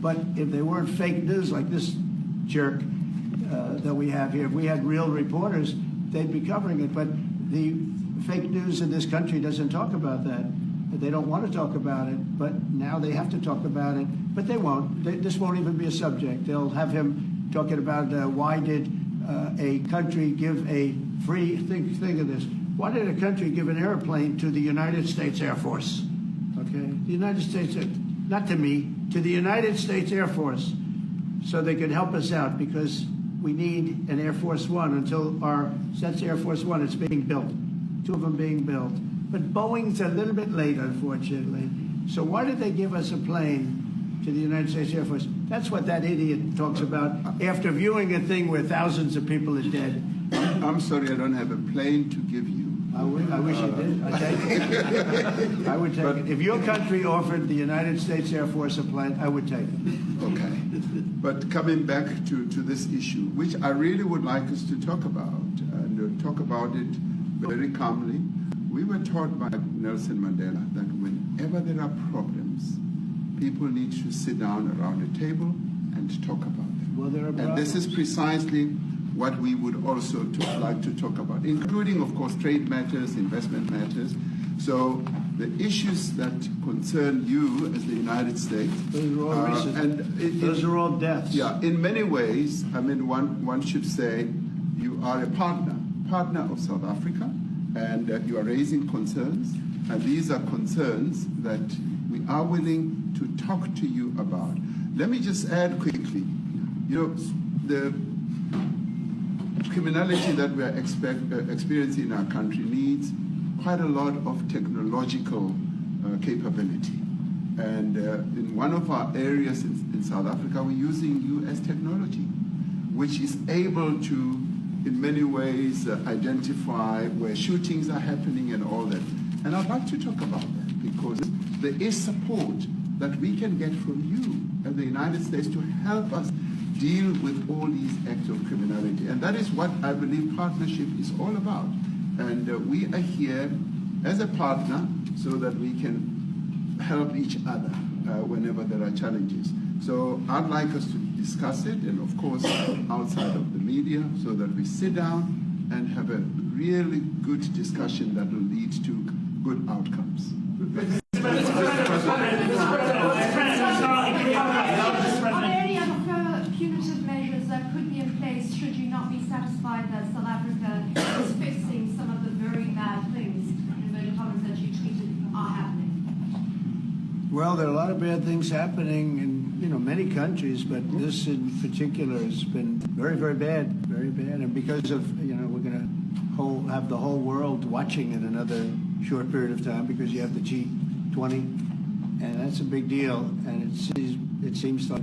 But if they weren't fake news like this jerk that we have here, if we had real reporters, they'd be covering it. But the fake news in this country doesn't talk about that. They don't want to talk about it, but now they have to talk about it. But they won't. This won't even be a subject. They'll have him talking about why did a country give a free, think of this, why did a country give an airplane to the United States Air Force? Okay, the United States, not to me, to the United States Air Force, so they could help us out because we need an Air Force One until that's Air Force One, it's being built, 2 of them being built. But Boeing's a little bit late, unfortunately. So why did they give us a plane to the United States Air Force? That's what that idiot talks about after viewing a thing where thousands of people are dead. I'm sorry, I don't have a plane to give you. I wish you did. I'd take it. I would take it. If your country offered the United States Air Force a plane, I would take it. Okay. But coming back to this issue, which I really would like us to talk about, and talk about it very calmly. We were taught by Nelson Mandela that whenever there are problems, people need to sit down around a table and talk about them. Well, there are problems. And this is precisely what we would also like to talk about, including, of course, trade matters, investment matters. So the issues that concern you as the United States. Those are all recent. Those are all deaths. Yeah, in many ways, I mean, one should say you are a partner of South Africa, and you are raising concerns, and these are concerns that we are willing to talk to you about. Let me just add quickly, the criminality that we are experiencing in our country needs quite a lot of technological capability. And in one of our areas in South Africa, we're using US technology, which is able to, in many ways, identify where shootings are happening and all that. And I'd like to talk about that because there is support that we can get from you as the United States to help us deal with all these acts of criminality. And that is what I believe partnership is all about. And we are here as a partner so that we can help each other whenever there are challenges. So I'd like us to discuss it, and of course outside of the media, so that we sit down and have a really good discussion that will lead to good outcomes. Are there any other punitive measures that could be in place should you not be satisfied that South Africa is fixing some of the very bad things, in inverted commas, that you tweeted are happening? Well, there are a lot of bad things happening in many countries, but this in particular has been very, very bad, very bad. And because of we're going to have the whole world watching in another short period of time because you have the G20, and that's a big deal. And it seems like,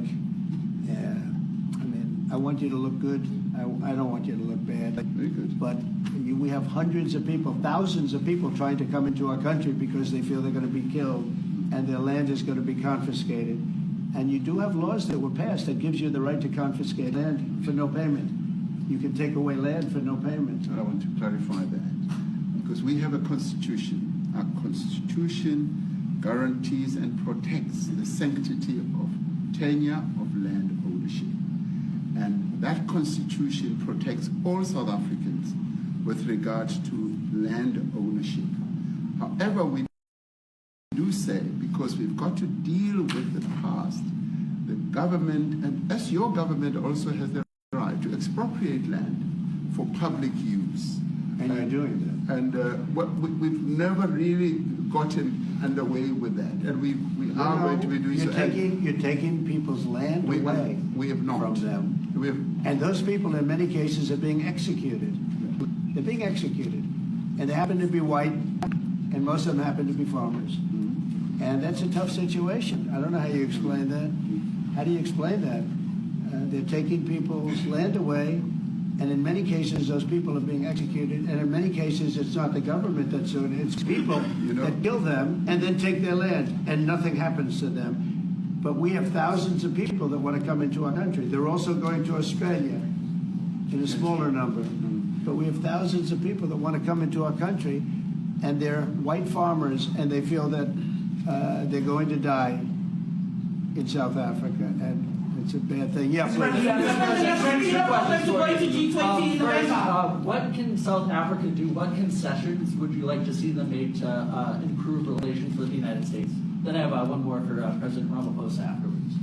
I want you to look good. I don't want you to look bad. Very good. But we have hundreds of people, thousands of people trying to come into our country because they feel they're going to be killed and their land is going to be confiscated. And you do have laws that were passed that gives you the right to confiscate land for no payment. You can take away land for no payment. I want to clarify that because we have a constitution. Our constitution guarantees and protects the sanctity of tenure of land ownership. And that constitution protects all South Africans with regard to land ownership. However, we do say, because we've got to deal with the past, the government, and as your government also has the right to expropriate land for public use. And you're doing that. And we've never really gotten underway with that. And we are going to be doing so. You're taking people's land away we have not. from them. And those people, in many cases, are being executed. They're being executed. And they happen to be white, and most of them happen to be farmers. And that's a tough situation. I don't know how you explain that. How do you explain that? They're taking people's land away, and in many cases, those people are being executed. And in many cases, it's not the government that's doing it. It's people that kill them and then take their land, and nothing happens to them. But we have thousands of people that want to come into our country. They're also going to Australia in a smaller number. But we have thousands of people that want to come into our country, and they're white farmers, and they feel that they're going to die. in South Africa, and it's a bad thing. Yeah, please. What can South Africa do? What concessions would you like to see them make to improve relations with the United States? Then I have one more for President Ramaphosa afterwards.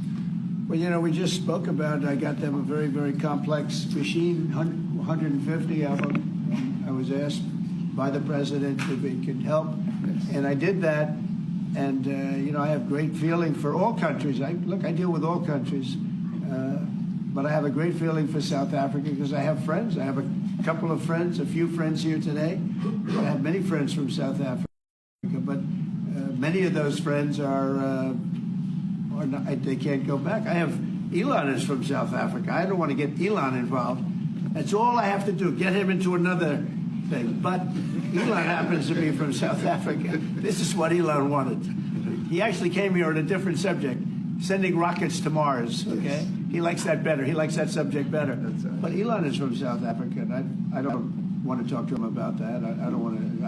Well, you know, we just spoke about, I got them a very, very complex machine, 150 of them. I was asked by the president if it could help, and I did that. And, you know, I have great feeling for all countries. I deal with all countries. But I have a great feeling for South Africa because I have friends. I have a couple of friends, a few friends here today. I have many friends from South Africa. But many of those friends are not, they can't go back. I have, Elon is from South Africa. I don't want to get Elon involved. That's all I have to do, get him into another thing. But Elon happens to be from South Africa. This is what Elon wanted. He actually came here on a different subject, sending rockets to Mars, okay? Yes. He likes that better. He likes that subject better. Right. But Elon is from South Africa, and I don't want to talk to him about that. I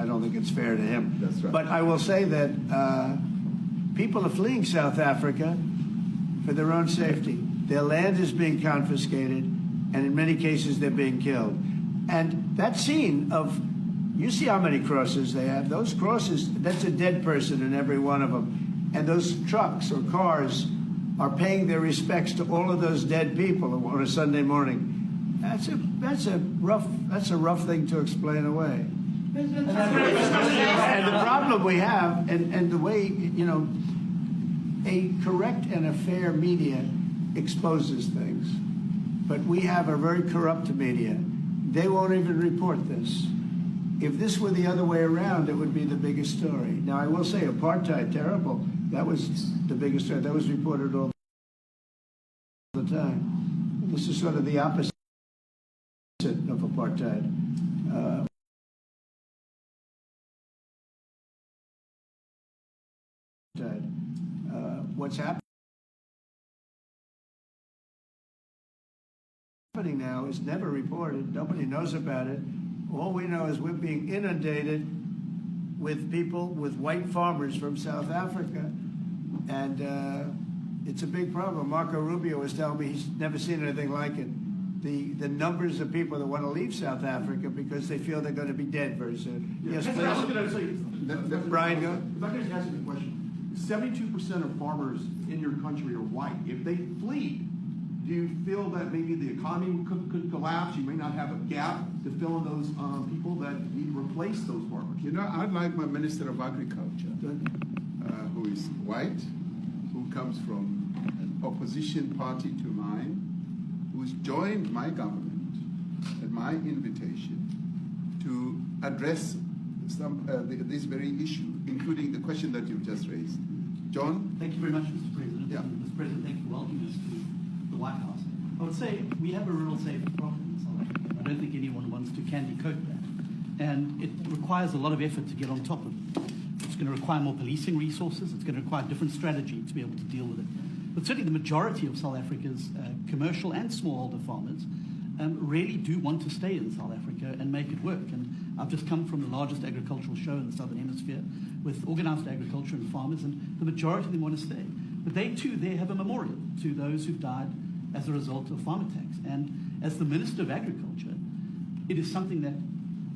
don't think it's fair to him. That's right. But I will say that people are fleeing South Africa for their own safety. Their land is being confiscated, and in many cases they're being killed. And that scene of, you see how many crosses they have. Those crosses, that's a dead person in every one of them. And those trucks or cars are paying their respects to all of those dead people on a Sunday morning. That's a rough thing to explain away. And the problem we have, and the way, you know, a correct and a fair media exposes things. But we have a very corrupt media. They won't even report this. If this were the other way around, it would be the biggest story. Now, I will say apartheid, terrible. That was the biggest story. That was reported all the time. This is sort of the opposite of apartheid. What's happening now is never reported. Nobody knows about it. All we know is we're being inundated with people, with white farmers from South Africa. And it's a big problem. Marco Rubio was telling me he's never seen anything like it. The numbers of people that want to leave South Africa because they feel they're going to be dead very soon. Yeah. Yes, I was please. going to say, Brian, go. If I could just ask you a question. 72% of farmers in your country are white. If they flee, do you feel that maybe the economy could collapse? You may not have a gap to fill in those people that need to replace those farmers. You know, I'd like my Minister of Agriculture, who is white, who comes from an opposition party to mine, who's joined my government at my invitation to address this very issue, including the question that you've just raised. John? Thank you very much, Mr. President. Yeah. Mr. President, thank you for welcoming us to the White House. I would say we have a rural safety problem in South Africa. I don't think anyone wants to candy coat that. And it requires a lot of effort to get on top of it. It's going to require more policing resources. It's going to require a different strategy to be able to deal with it. But certainly the majority of South Africa's commercial and smallholder farmers really do want to stay in South Africa and make it work. And I've just come from the largest agricultural show in the Southern Hemisphere with organized agriculture and farmers, and the majority of them want to stay. But they too, there have a memorial to those who've died as a result of farm attacks. And as the Minister of Agriculture, it is something that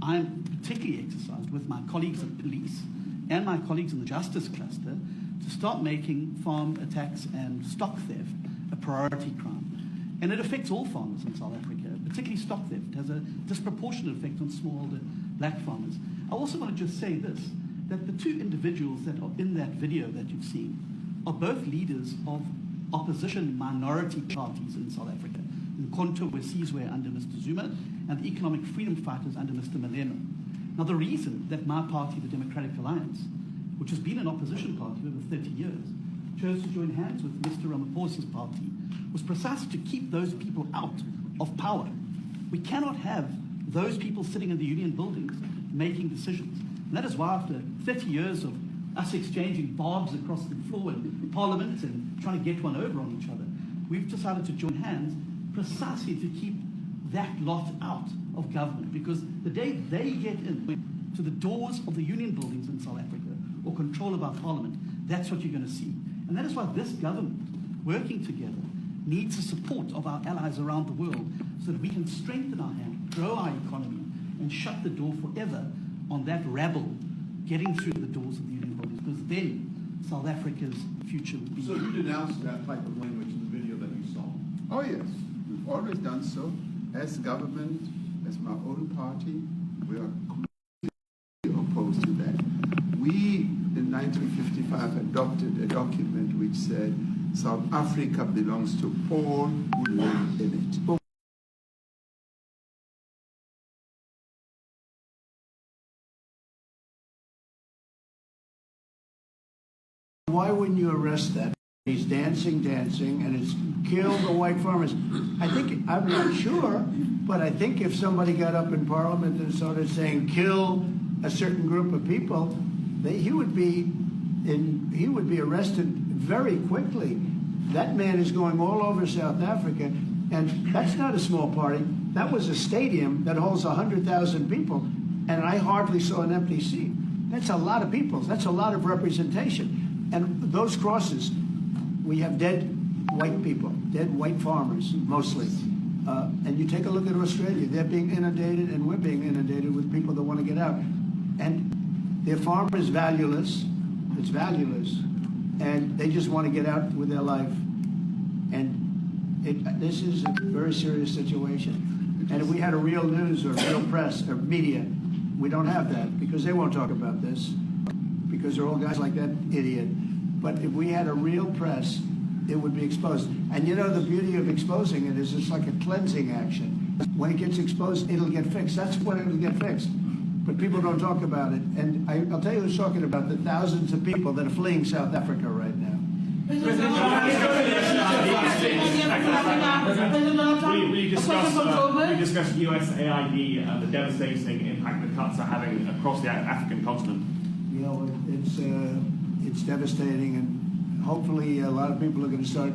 I'm particularly exercised with my colleagues at police and my colleagues in the justice cluster to start making farm attacks and stock theft a priority crime. And it affects all farmers in South Africa, particularly stock theft. It has a disproportionate effect on smallholder black farmers. I also want to just say this, that the two individuals that are in that video that you've seen are both leaders of opposition minority parties in South Africa. Mkhonto Wesizwe under Mr. Zuma, and the Economic Freedom Fighters under Mr. Malema. Now, the reason that my party, the Democratic Alliance, which has been an opposition party for over 30 years, chose to join hands with Mr. Ramaphosa's party was precisely to keep those people out of power. We cannot have those people sitting in the union buildings making decisions. And that is why after 30 years of us exchanging barbs across the floor in Parliament and trying to get one over on each other, we've decided to join hands precisely to keep that lot out of government. Because the day they get in to the doors of the union buildings in South Africa or control of our Parliament, that's what you're going to see. And that is why this government working together, needs the support of our allies around the world so that we can strengthen our hand, grow our economy, and shut the door forever on that rabble getting through the doors of the union bodies, because then South Africa's future would be... So you denounced that type of language in the video that you saw? Oh yes, we've always done so. As government, as my own party, we are completely opposed to that. We, in 1955, adopted a document which said South Africa belongs to all who live in it. Why wouldn't you arrest that? He's dancing, and it's killed the white farmers. I'm not sure, but I think if somebody got up in Parliament and started saying kill a certain group of people, he would be arrested very quickly. That man is going all over South Africa, and that's not a small party. That was a stadium that holds 100,000 people, and I hardly saw an empty seat. That's a lot of people. That's a lot of representation. And those crosses, we have dead white people, dead white farmers, mostly. And you take a look at Australia, they're being inundated, and we're being inundated with people that want to get out. And their farm is valueless, it's valueless, and they just want to get out with their life. And this is a very serious situation. And if we had a real news or real press or media, we don't have that, because they won't talk about this, because they're all guys like that idiot. But if we had a real press, it would be exposed. And you know, the beauty of exposing it is it's like a cleansing action. When it gets exposed, it'll get fixed. That's when it'll get fixed. But people don't talk about it. And I'll tell you who's talking about the thousands of people that are fleeing South Africa right now. Will you discuss USAID and the devastating impact the cuts are having across the African continent? You know, it's devastating, and hopefully a lot of people are going to start